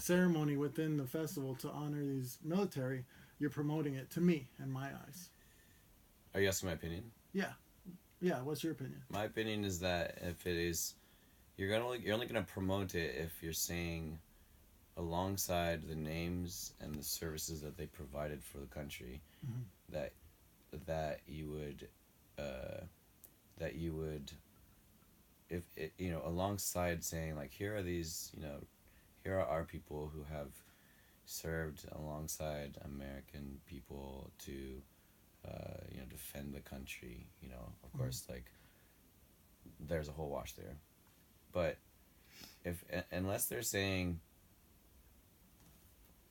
ceremony within the festival to honor these military, you're promoting it to me in my eyes. Are you asking my opinion? Yeah, yeah. What's your opinion? My opinion is that if it is, you're only gonna promote it if you're saying alongside the names and the services that they provided for the country, Mm-hmm. that that you would that you would, if it, alongside saying like, here are these, here are our people who have served alongside American people to defend the country, of Mm-hmm. course, like, there's a whole wash there. But if unless they're saying,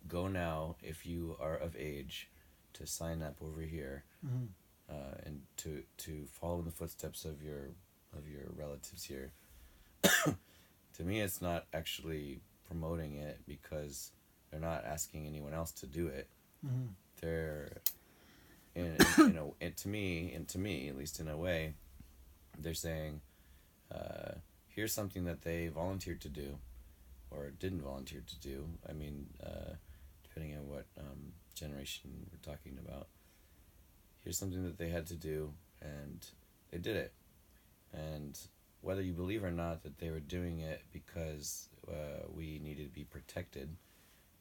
go now if you are of age to sign up over here, Mm-hmm. and to follow in the footsteps of your relatives here. To me, it's not actually promoting it, because they're not asking anyone else to do it. Mm-hmm. They're to me, at least in a way, they're saying, here's something that they volunteered to do or didn't volunteer to do. I mean, depending on what generation we're talking about. Here's something that they had to do, and they did it. And whether you believe or not that they were doing it because we needed to be protected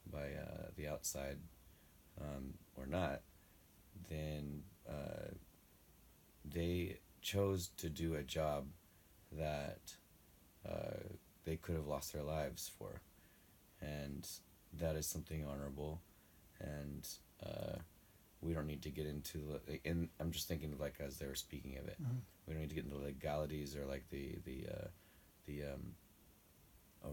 by the outside, or not, then they chose to do a job that they could have lost their lives for. And that is something honorable. And we don't need to get into and I'm just thinking, like, as they were speaking of it, Mm-hmm. we don't need to get into legalities or like the or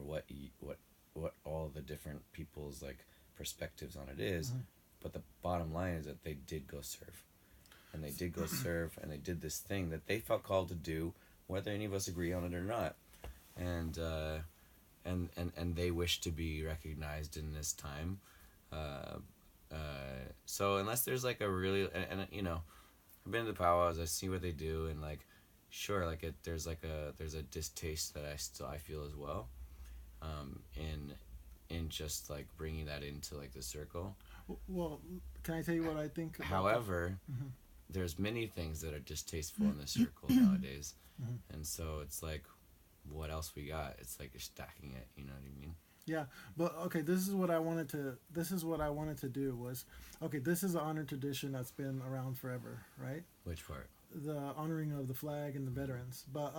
what all the different people's like perspectives on it is. Mm-hmm. But the bottom line is that they did go serve, and they did go serve, and they did this thing that they felt called to do, whether any of us agree on it or not. And and they wish to be recognized in this time. So unless there's like a really, and I've been to the powwows, I see what they do, and like, sure, like there's a distaste that I feel as well, in just like bringing that into like the circle. Well, can I tell you what I think? About However, mm-hmm. there's many things that are distasteful in the circle nowadays, Mm-hmm. and so it's like, what else we got? It's like you're stacking it. You know what I mean? Yeah, but okay, this is what I wanted to do was, okay, this is an honor tradition that's been around forever, right? Which part? The honoring of the flag and the veterans. But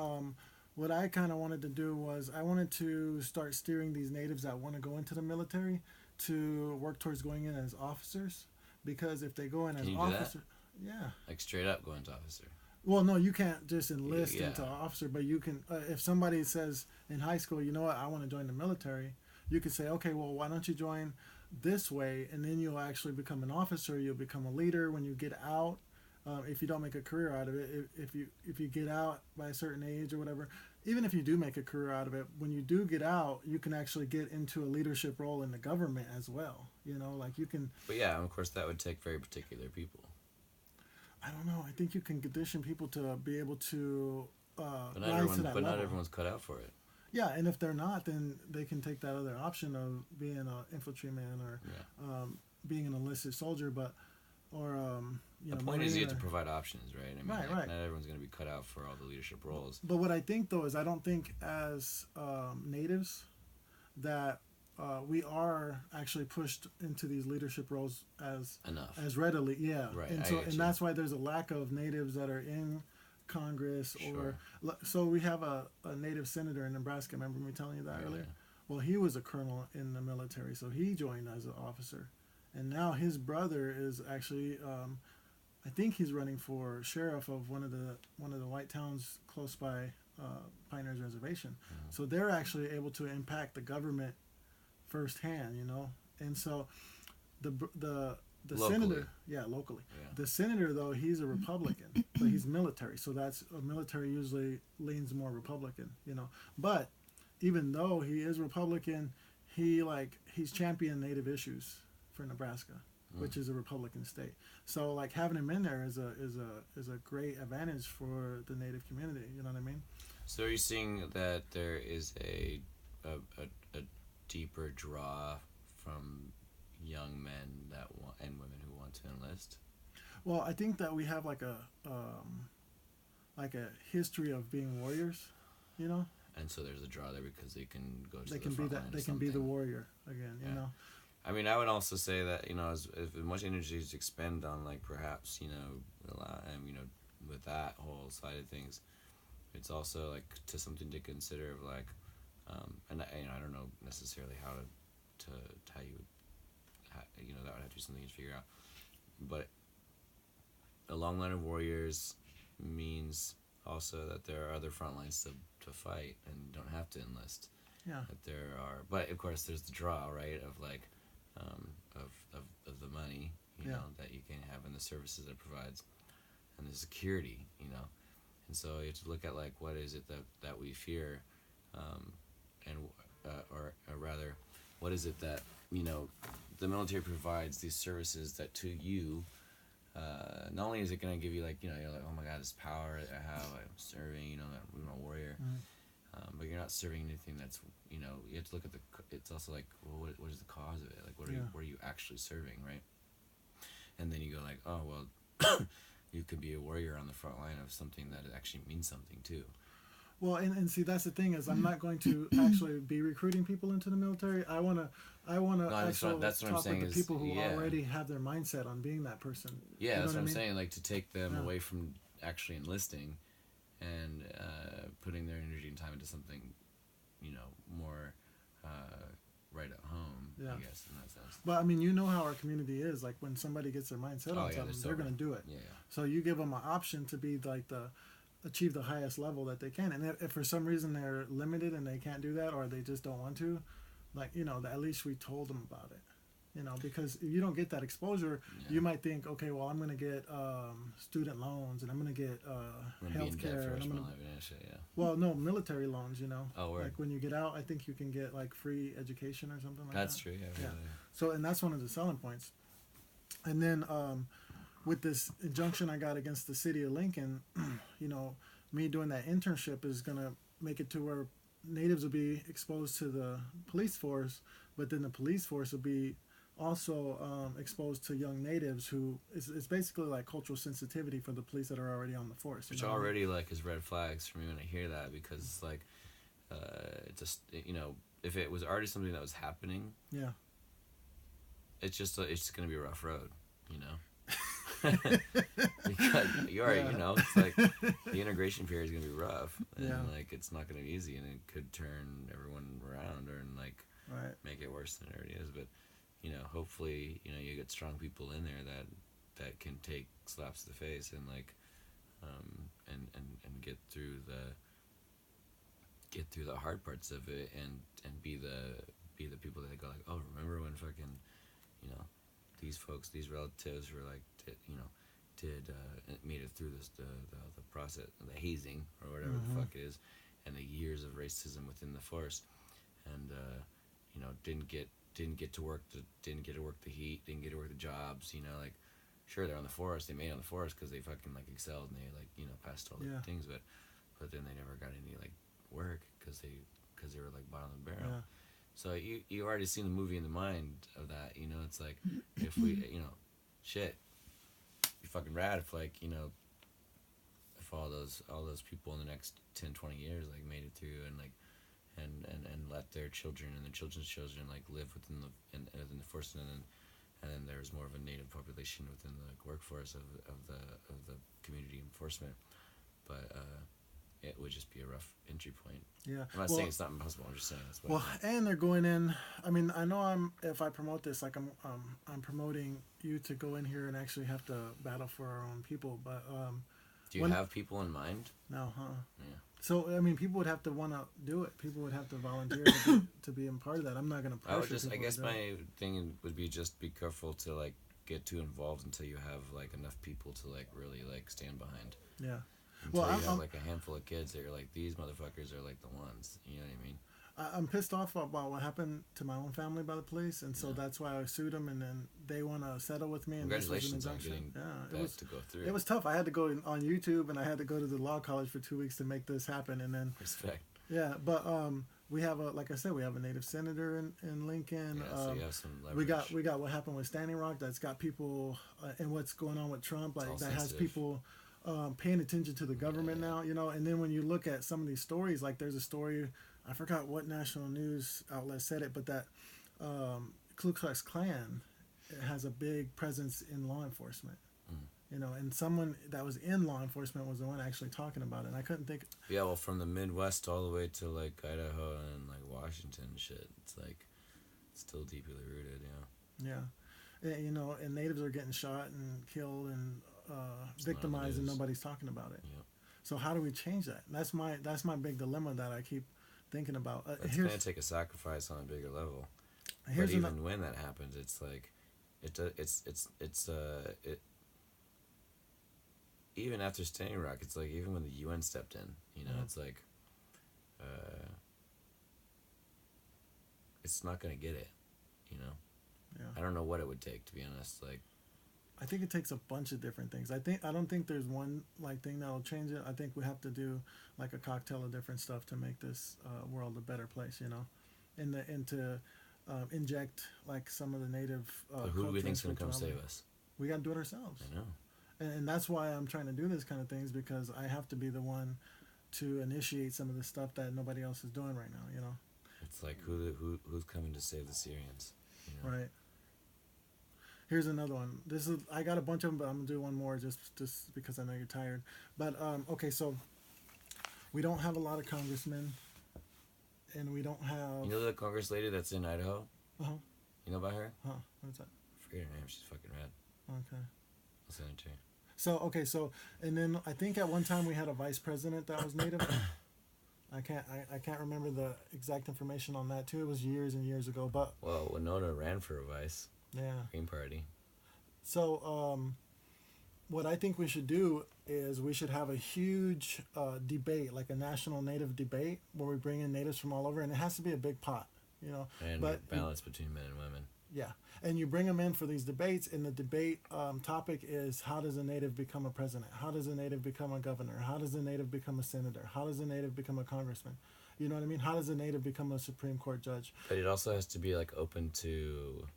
what I kind of wanted to do was I wanted to start steering these natives that want to go into the military to work towards going in as officers, because if they go in as Can you do that? officers, yeah. Like straight up going to officer. Well, no, you can't just enlist Yeah. into officer, but you can. If somebody says in high school, you know what, I want to join the military, you could say, okay, well, why don't you join this way, and then you'll actually become an officer. You'll become a leader when you get out. If you don't make a career out of it, if you get out by a certain age or whatever, even if you do make a career out of it, when you do get out, you can actually get into a leadership role in the government as well. You know, like you can. But yeah, of course, that would take very particular people. I don't know. I think you can condition people to be able to But rise to that level. not everyone's cut out for it. Yeah, and if they're not, then they can take that other option of being an infantryman or being an enlisted soldier. But The point is you have to provide options, right? I mean, Right, right. Not everyone's going to be cut out for all the leadership roles. But what I think though is I don't think as natives that we are actually pushed into these leadership roles Enough. as readily. Yeah, Right, And I so get and you. that's why there's a lack of natives that are in Congress Sure. so we have a native senator in Nebraska. Remember me telling you that Yeah, earlier? yeah. Well, he was a colonel in the military, so he joined as an officer, and now his brother is actually, I think he's running for sheriff of one of the white towns close by Pioneers Reservation. Mhm. So they're actually able to impact the government firsthand, you know, and so the Locally. senator, yeah, locally. Yeah. The senator, though, he's a Republican, but he's military, so that's military usually leans more Republican, you know. But even though he is Republican, he's championed Native issues for Nebraska, which is a Republican state. So like having him in there is a great advantage for the Native community. You know what I mean? So are you seeing that there is a deeper draw from young men that want and women who want to enlist? Well, I think that we have like a history of being warriors, you know. And so there's a draw there because they can go to They the can be front that. line They of can be the something. warrior again, you Yeah. know. I mean, I would also say that, you know, as much energy is expend on, like, perhaps, you know, with that whole side of things, it's also, like, to something to consider of, like, and I don't know necessarily how how you would, that would have to be something to figure out, but a long line of warriors means also that there are other front lines to fight and you don't have to enlist. Yeah. That there are, but of course there's the draw, right, of like, of the money, Yeah. that you can have and the services it provides, and the security, and so you have to look at like what is it that we fear, and or rather, what is it that the military provides these services that to you. Not only is it gonna give you like you're like, oh my god, this power that I have, I'm serving, I'm a warrior, but you're not serving anything that's you have to look at it's also like, well, what is the cause of it, like what are you actually serving, right? And then you go like, oh well, you could be a warrior on the front line of something that actually means something too. Well, and see, that's the thing is, I'm not going to actually be recruiting people into the military. I wanna actually that's what I'm talk saying with the is, people who yeah. already have their mindset on being that person. Yeah, You know that's what I I'm mean? saying. Like to take them Yeah. away from actually enlisting, and putting their energy and time into something, more right at home. Yeah. I guess in that sense. But I mean, you know how our community is. Like when somebody gets their mindset on something, they're gonna do it. Yeah. So you give them an option to be like achieve the highest level that they can. And if for some reason they're limited and they can't do that, or they just don't want to, like at least we told them about it. Because if you don't get that exposure, Yeah. you might think, okay, well, I'm gonna get student loans and I'm gonna get I'm gonna be in debt for healthcare. the And rest I'm of my gonna, life and shit. Yeah. well, no, military loans. Oh, word. Like when you get out, I think you can get like free education or something like That's that. true. Yeah. Yeah. So, and that's one of the selling points. And then with this injunction I got against the city of Lincoln, me doing that internship is going to make it to where natives will be exposed to the police force, but then the police force will be also exposed to young natives who it's basically like cultural sensitivity for the police that are already on the force. Which already like is red flags for me when I hear that, because like, it's just if it was already something that was happening, Yeah. it's just gonna be a rough road, because you already it's like the integration period is gonna be rough, and Yeah. like it's not gonna be easy, and it could turn everyone around or like Right. make it worse than it already is. But hopefully you get strong people in there that can take slaps to the face and like and get through the hard parts of it, and be the people that go like, oh, remember when fucking these folks, these relatives were like made it through the process, the hazing or whatever the fuck it is, and the years of racism within the force, and didn't get to work the heat, didn't get to work the jobs, like sure they're on the force, they made it on the force because they fucking like excelled and they like passed all the Yeah. things, but then they never got any like work because they were like bottom of the barrel. Yeah. So you already seen the movie in the mind of that, it's like if we shit, be fucking rad if like if all those people in the next 10-20 years like made it through and like and let their children and their children's children like live within the force, and then there's more of a native population within the workforce of the community enforcement, but it would just be a rough entry point. Yeah. I'm not saying it's not impossible. I'm just saying that's what. Well, and they're going in. I mean, I know if I promote this, like I'm promoting you to go in here and actually have to battle for our own people. But do you have people in mind? No, huh? Yeah. So I mean, people would have to want to do it. People would have to volunteer to be a part of that. I'm not going to pressure. I guess to do it. my thing would be just be careful to like get too involved until you have like enough people to like really like stand behind. Yeah. Until Well, you have like a handful of kids that you're like, these motherfuckers are like the ones. You know what I mean? I'm pissed off about what happened to my own family by the police, and so that's why I sued them, and then they want to settle with me. And Congratulations on this was an getting injunction. that to go through. It was tough. I had to go on YouTube, and I had to go to the law college for 2 weeks to make this happen, and then Respect. yeah, but we have a, like I said, we have a native senator in Lincoln. Yeah, so you have some leverage. We got what happened with Standing Rock. That's got people, and what's going on with Trump. Like that has people paying attention to the government now. You know, and then when you look at some of these stories, like there's a story, I forgot what national news outlet said it, but that Ku Klux Klan has a big presence in law enforcement. You know, and someone that was in law enforcement was the one actually talking about it. And I couldn't think. Yeah, well, from the Midwest all the way to like Idaho and like Washington and shit, it's like still deeply rooted, you know. Yeah, and, you know, and natives are getting shot and killed and victimized, and nobody's talking about it. Yep. So how do we change that? That's my big dilemma that I keep thinking about. It's gonna take a sacrifice on a bigger level. But even when that happens, it's like, even after Standing Rock, it's like, even when the UN stepped in, you know, it's like, it's not gonna get it, you know. Yeah. I don't know what it would take, to be honest. Like, I think it takes a bunch of different things. I don't think there's one like thing that'll change it. I think we have to do like a cocktail of different stuff to make this world a better place, you know, and to inject like some of the native. Who do we think's gonna come save us? We gotta do it ourselves. I know. And that's why I'm trying to do this kind of things, because I have to be the one to initiate some of the stuff that nobody else is doing right now, you know. It's like who's coming to save the Syrians, you know? Right. Here's another one. I got a bunch of them, but I'm gonna do one more just because I know you're tired. But okay, so we don't have a lot of congressmen, and we don't have. You know the Congress lady that's in Idaho? Uh-huh. You know about her? Huh? What's that? I forget her name. She's fucking rad. Okay. I'll send it to you. So and then I think at one time we had a vice president that was native. I can't remember the exact information on that too. It was years and years ago, but well, Winona ran for a vice. Yeah. Green Party. So what I think we should do is we should have a huge debate, like a national native debate, where we bring in natives from all over, and it has to be a big pot, you know. And balance between men and women. Yeah, and you bring them in for these debates, and the debate topic is, how does a native become a president? How does a native become a governor? How does a native become a senator? How does a native become a congressman? You know what I mean? How does a native become a Supreme Court judge? But it also has to be like open to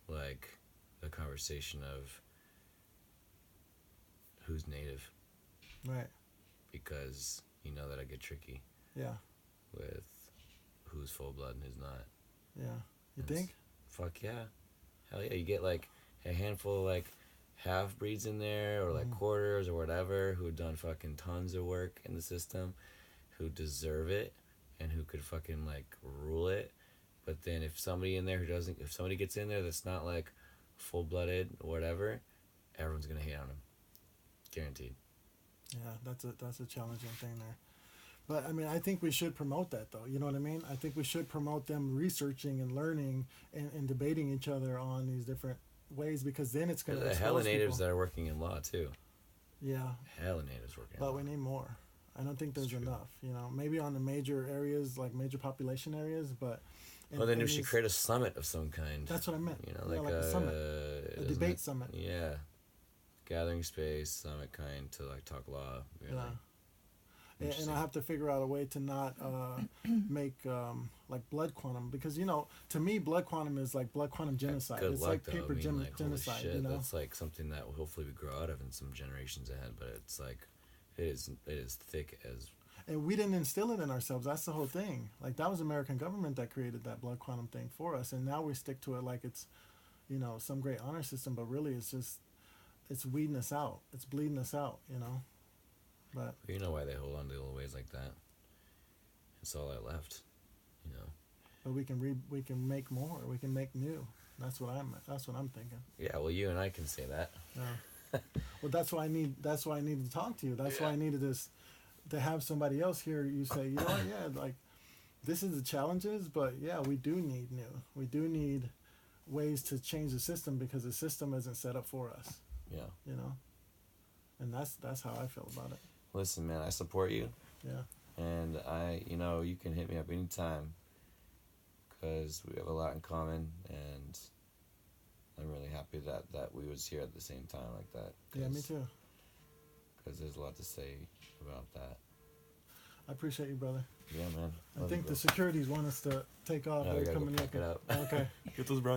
like the conversation of who's native. Right. Because you know that'll get tricky. Yeah. With who's full blood and who's not. Yeah. You think? Fuck yeah. Hell yeah. You get like a handful of like half breeds in there, or like quarters or whatever, who've done fucking tons of work in the system, who deserve it and who could fucking like rule it. But then if somebody gets in there that's not like full blooded or whatever, everyone's gonna hate on them. Guaranteed. Yeah, that's a challenging thing there. But I mean, I think we should promote that, though. You know what I mean? I think we should promote them researching and learning and debating each other on these different ways, because then it's going to expose hella natives that are working in law too. Yeah. Hella natives working. But we need more. I don't think there's enough. You know, maybe on the major areas, like major population areas, but. Well, then we should create a summit of some kind. That's what I meant. You know, like a summit, a debate summit. Yeah. Gathering space, summit kind, to like talk law. Really. Yeah. And I have to figure out a way to not make like blood quantum, because, you know, to me blood quantum is like blood quantum genocide. Good it's luck, like though. paper genocide. Shit, you know, that's like something that hopefully we grow out of in some generations ahead. But it's like it is thick as. And we didn't instill it in ourselves. That's the whole thing. Like, that was American government that created that blood quantum thing for us, and now we stick to it like it's, you know, some great honor system. But really, it's weeding us out. It's bleeding us out. You know. But you know why they hold on to old ways like that? It's all that left, you know. But we can make more. We can make new. That's what I'm thinking. Yeah, well, you and I can say that. Yeah. Well, that's why I need to talk to you. That's why I needed this, to have somebody else here. You say, you know what? Yeah, like, this is the challenges, but yeah, we do need new. We do need ways to change the system, because the system isn't set up for us. Yeah. You know. And that's how I feel about it. Listen, man, I support you. Yeah. And you can hit me up anytime, because we have a lot in common, and I'm really happy that we was here at the same time like that. Yeah, me too. Because there's a lot to say about that. I appreciate you, brother. Yeah, man. I think the securities want us to take off. Yeah, we They're gotta go coming pack it up. up. Okay. Get those brown